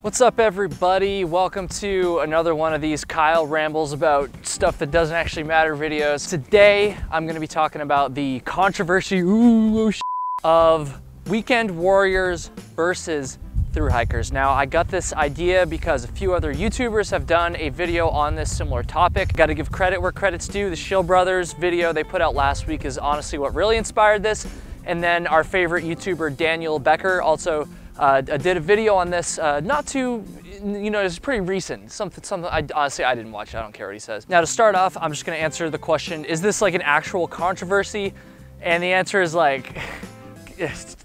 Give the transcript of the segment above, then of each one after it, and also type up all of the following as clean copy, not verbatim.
What's up, everybody? Welcome to another one of these Kyle rambles about stuff that doesn't actually matter videos. Today, I'm gonna be talking about the controversy of weekend warriors versus thru hikers. Now, I got this idea because a few other YouTubers have done a video on this similar topic. Got to give credit where credit's due. The Shill Brothers video they put out last week is honestly what really inspired this. And then our favorite YouTuber, Daniel Becker, also did a video on this, not too, it's pretty recent. Something I didn't watch it. I don't care what he says. Now, to start off, I'm just gonna answer the question, is this like an actual controversy? And the answer is like, yes.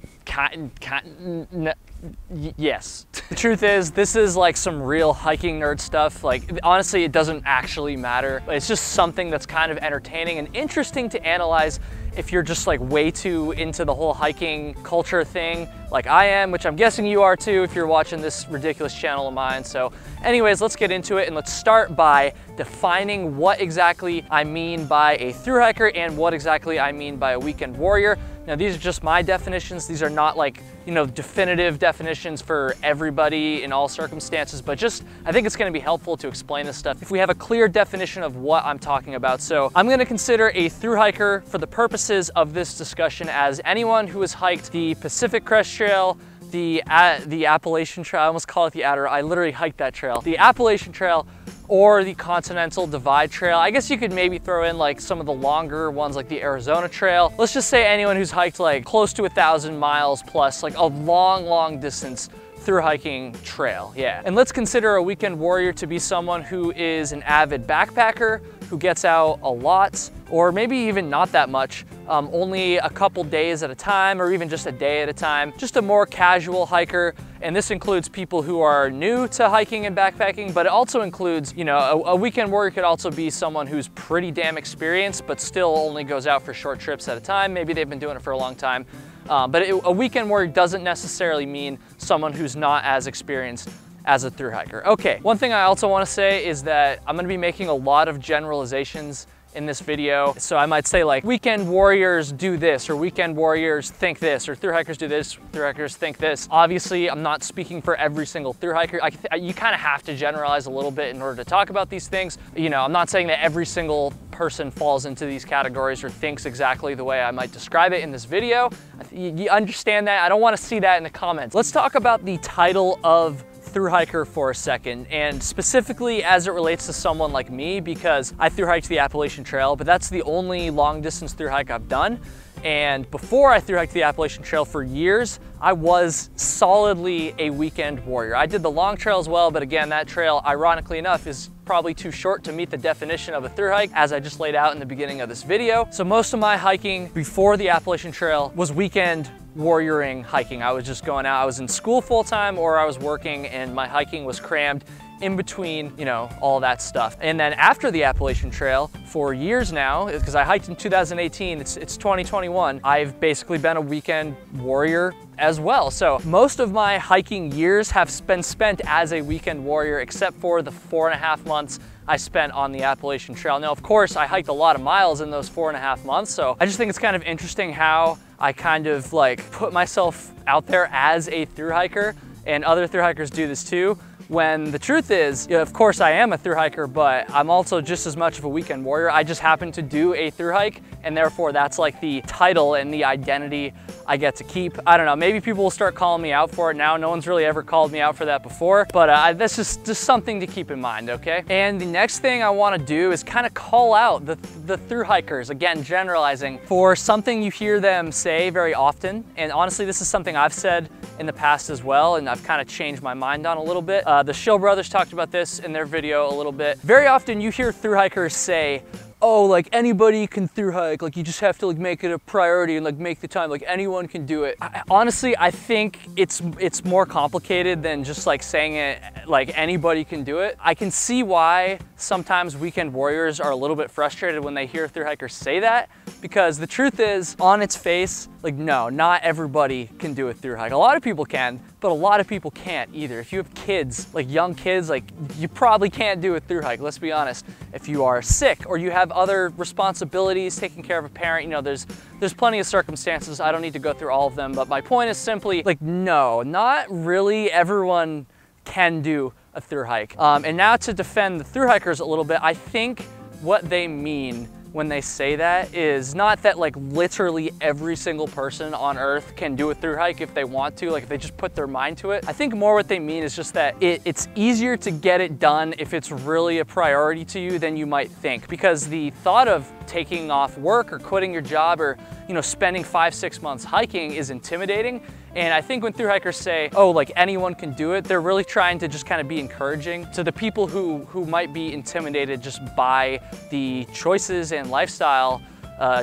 The truth is, this is like some real hiking nerd stuff. Like, honestly, it doesn't actually matter. It's just something that's kind of entertaining and interesting to analyze if you're just like way too into the whole hiking culture thing, like I am, which I'm guessing you are too if you're watching this ridiculous channel of mine. So anyways, let's get into it, and let's start by defining what exactly I mean by a thru hiker and what exactly I mean by a weekend warrior. Now, these are just my definitions. These are not like, definitive definitions for everybody in all circumstances, but just, I think it's gonna be helpful to explain this stuff if we have a clear definition of what I'm talking about. So I'm gonna consider a thru hiker for the purposes of this discussion as anyone who has hiked the Pacific Crest Trail, the Appalachian Trail, I almost call it the Adder, I literally hiked that trail, the Appalachian Trail, or the Continental Divide Trail. I guess you could maybe throw in like some of the longer ones like the Arizona Trail. Let's just say anyone who's hiked like close to 1,000 miles plus, like a long distance thru hiking trail, yeah. And let's consider a weekend warrior to be someone who is an avid backpacker, who gets out a lot, or maybe even not that much, only a couple days at a time, or even just a day at a time, just a more casual hiker. And this includes people who are new to hiking and backpacking, but it also includes, a weekend warrior could also be someone who's pretty damn experienced, but still only goes out for short trips at a time. Maybe they've been doing it for a long time. But a weekend warrior doesn't necessarily mean someone who's not as experienced as a thru hiker. Okay, one thing I also want to say is that I'm going to be making a lot of generalizations in this video. So I might say like, weekend warriors do this, or weekend warriors think this, or thru hikers do this, thru hikers think this. Obviously, I'm not speaking for every single thru hiker. You kind of have to generalize a little bit in order to talk about these things. I'm not saying that every single person falls into these categories or thinks exactly the way I might describe it in this video. You understand that? I don't want to see that in the comments. Let's talk about the title of thru hiker for a second, and specifically as it relates to someone like me, because I thru hiked the Appalachian Trail, but that's the only long distance thru hike I've done. And before I thru hiked the Appalachian Trail for years, I was solidly a weekend warrior. I did the long trail as well, but again, that trail, ironically enough, is probably too short to meet the definition of a thru hike, as I just laid out in the beginning of this video. So most of my hiking before the Appalachian Trail was weekend warrioring hiking. I was just going out. I was in school full time, or I was working, and my hiking was crammed in between, all that stuff. And then after the Appalachian Trail, for years now, because I hiked in 2018, it's 2021, I've basically been a weekend warrior as well. So most of my hiking years have been spent as a weekend warrior, except for the 4.5 months I spent on the Appalachian Trail. Now, of course, I hiked a lot of miles in those 4.5 months, so I just think it's kind of interesting how I kind of like put myself out there as a thru hiker, and other thru hikers do this too, when the truth is, of course I am a thru hiker, but I'm also just as much of a weekend warrior. I just happen to do a thru hike, and therefore that's like the title and the identity I get to keep. I don't know, maybe people will start calling me out for it now. No one's really ever called me out for that before, but that's just something to keep in mind, okay? And the next thing I want to do is kind of call out the thru hikers, again, generalizing, for something you hear them say very often. And honestly, this is something I've said in the past as well, and I've kind of changed my mind on a little bit. The Shill Brothers talked about this in their video a little bit. Very often you hear thru hikers say, oh, like anybody can thru hike, like you just have to like make it a priority and like make the time, like anyone can do it. Honestly, I think it's more complicated than just like saying it like anybody can do it. I can see why sometimes weekend warriors are a little bit frustrated when they hear thru hikers say that, because the truth is, on its face, like no, not everybody can do a thru hike. A lot of people can, but a lot of people can't either. If you have kids, like young kids, like you probably can't do a thru hike, let's be honest. If you are sick or you have other responsibilities, taking care of a parent, there's plenty of circumstances. I don't need to go through all of them, but my point is simply like, no, not really everyone can do a thru hike. And now to defend the thru hikers a little bit, I think what they mean when they say that is not that like literally every single person on earth can do a thru hike if they want to, like if they just put their mind to it. I think more what they mean is just that it's easier to get it done if it's really a priority to you than you might think, because the thought of taking off work or quitting your job or, you know, spending 5-6 months hiking is intimidating. And I think when thru hikers say, oh, like anyone can do it, they're really trying to just kind of be encouraging to the people who might be intimidated just by the choices and lifestyle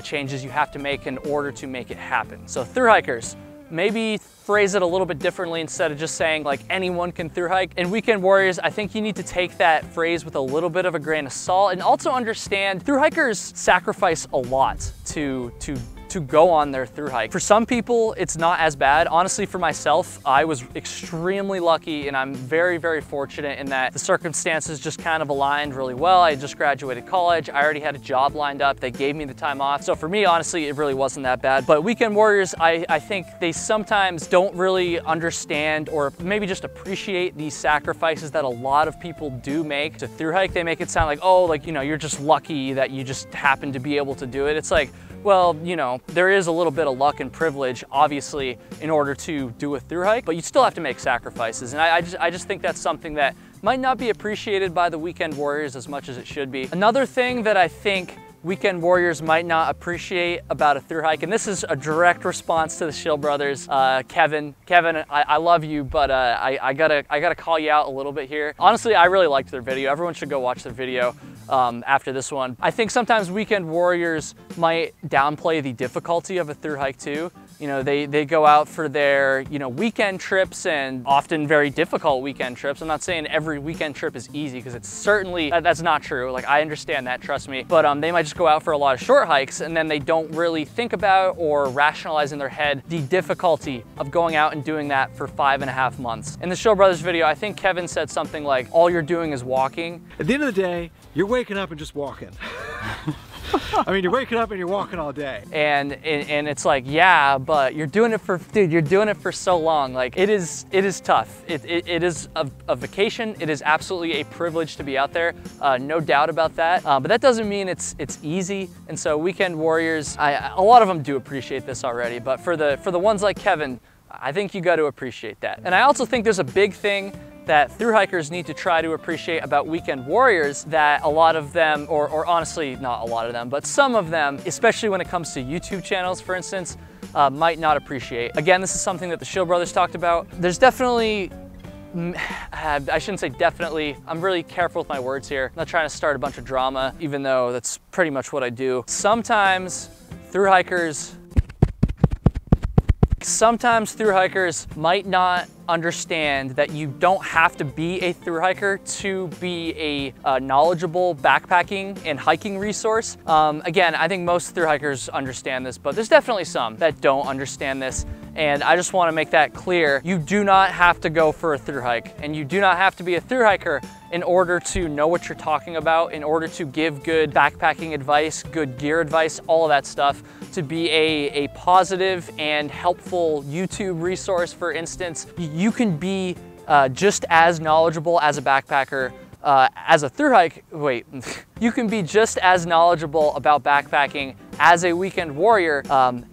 changes you have to make in order to make it happen. So thru hikers, maybe phrase it a little bit differently instead of just saying like anyone can thru hike. And weekend warriors, I think you need to take that phrase with a little bit of a grain of salt and also understand thru hikers sacrifice a lot to go on their thru hike. For some people, it's not as bad. Honestly, for myself, I was extremely lucky and I'm very, very fortunate in that the circumstances just kind of aligned really well. I just graduated college. I already had a job lined up. They gave me the time off. So for me, honestly, it really wasn't that bad. But weekend warriors, I think they sometimes don't really understand or maybe just appreciate these sacrifices that a lot of people do make to thru hike. They make it sound like, oh, like, you know, you're just lucky that you just happen to be able to do it. It's like, well, you know, there is a little bit of luck and privilege, obviously, in order to do a thru hike, but you still have to make sacrifices. And I just think that's something that might not be appreciated by the weekend warriors as much as it should be. Another thing that I think weekend warriors might not appreciate about a thru hike, and this is a direct response to the Shill brothers. Kevin, I love you, but I gotta call you out a little bit here. Honestly, I really liked their video. Everyone should go watch their video after this one. I think sometimes weekend warriors might downplay the difficulty of a thru hike too. You know, they go out for their, you know, weekend trips, and often very difficult weekend trips. I'm not saying every weekend trip is easy, because it's certainly, that's not true. Like, I understand that, trust me. But they might just go out for a lot of short hikes, and then they don't really think about or rationalize in their head the difficulty of going out and doing that for 5.5 months. In the Shill brothers video, I think Kevin said something like, all you're doing is walking. At the end of the day, you're waking up and just walking. I mean, you're waking up and you're walking all day. And it's like, yeah, but you're doing it for, dude, you're doing it for so long. Like, it is tough. It is a vacation. It is absolutely a privilege to be out there. No doubt about that. But that doesn't mean it's easy. And so weekend warriors, a lot of them do appreciate this already, but for the ones like Kevin, I think you got to appreciate that. And I also think there's a big thing that thru hikers need to try to appreciate about weekend warriors that a lot of them, or honestly, not a lot of them, but some of them, especially when it comes to YouTube channels, for instance, might not appreciate. Again, this is something that the Shill brothers talked about. There's definitely, I shouldn't say definitely, I'm really careful with my words here. I'm not trying to start a bunch of drama, even though that's pretty much what I do. Sometimes thru hikers might not understand that you don't have to be a thru hiker to be a knowledgeable backpacking and hiking resource. Again, I think most thru hikers understand this, but there's definitely some that don't understand this. And I just want to make that clear. You do not have to go for a thru hike, and you do not have to be a thru hiker in order to know what you're talking about, in order to give good backpacking advice, good gear advice, all of that stuff, to be a positive and helpful YouTube resource, for instance. You can be just as knowledgeable as a backpacker as a thru hike. Wait, you can be just as knowledgeable about backpacking as a weekend warrior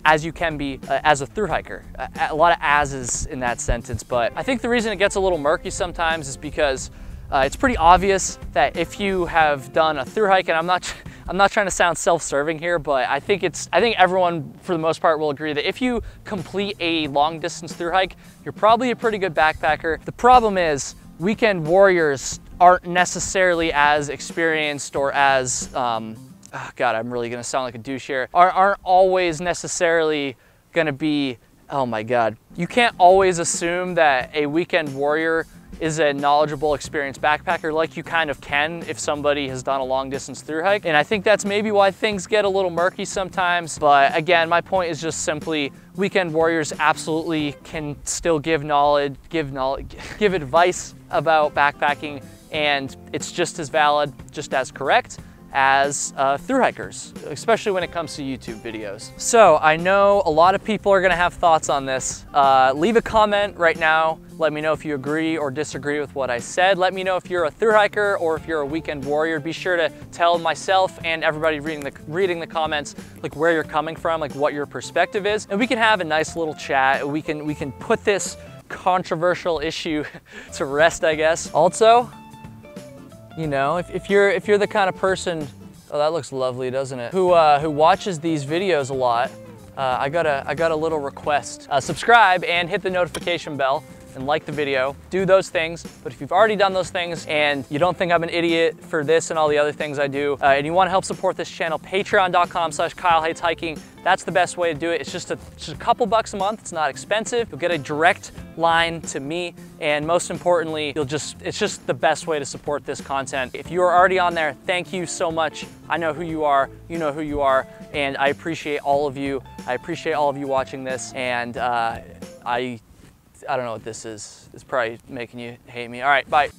as you can be as a thru hiker. A lot of as's in that sentence, but I think the reason it gets a little murky sometimes is because it's pretty obvious that if you have done a thru hike, and I'm not trying to sound self-serving here, but I think everyone for the most part will agree that if you complete a long distance thru hike, you're probably a pretty good backpacker. The problem is weekend warriors aren't necessarily as experienced or as, oh God, I'm really gonna sound like a douche here, aren't always necessarily gonna be, oh my God. You can't always assume that a weekend warrior is a knowledgeable, experienced backpacker like you kind of can if somebody has done a long distance thru hike. And I think that's maybe why things get a little murky sometimes. But again, my point is just simply weekend warriors absolutely can still give advice about backpacking, and it's just as valid, just as correct as thru hikers, especially when it comes to YouTube videos. So I know a lot of people are gonna have thoughts on this. Leave a comment right now Let me know if you agree or disagree with what I said. Let me know if you're a thru hiker or if you're a weekend warrior. Be sure to tell myself and everybody reading the comments like where you're coming from, like what your perspective is, and we can have a nice little chat. We can put this controversial issue to rest, I guess. Also, you know, if you're the kind of person, oh, that looks lovely, doesn't it? Who watches these videos a lot, I got a little request. Subscribe and hit the notification bell and like the video. Do those things. But if you've already done those things and you don't think I'm an idiot for this and all the other things I do, and you want to help support this channel, patreon.com/KyleHatesHiking. That's the best way to do it. It's just a couple bucks a month. It's not expensive. You'll get a direct line to me, and most importantly, it's just the best way to support this content. If you are already on there, thank you so much. I know who you are, you know who you are, and I appreciate all of you. I appreciate all of you watching this, and I don't know what this is. It's probably making you hate me. All right, bye.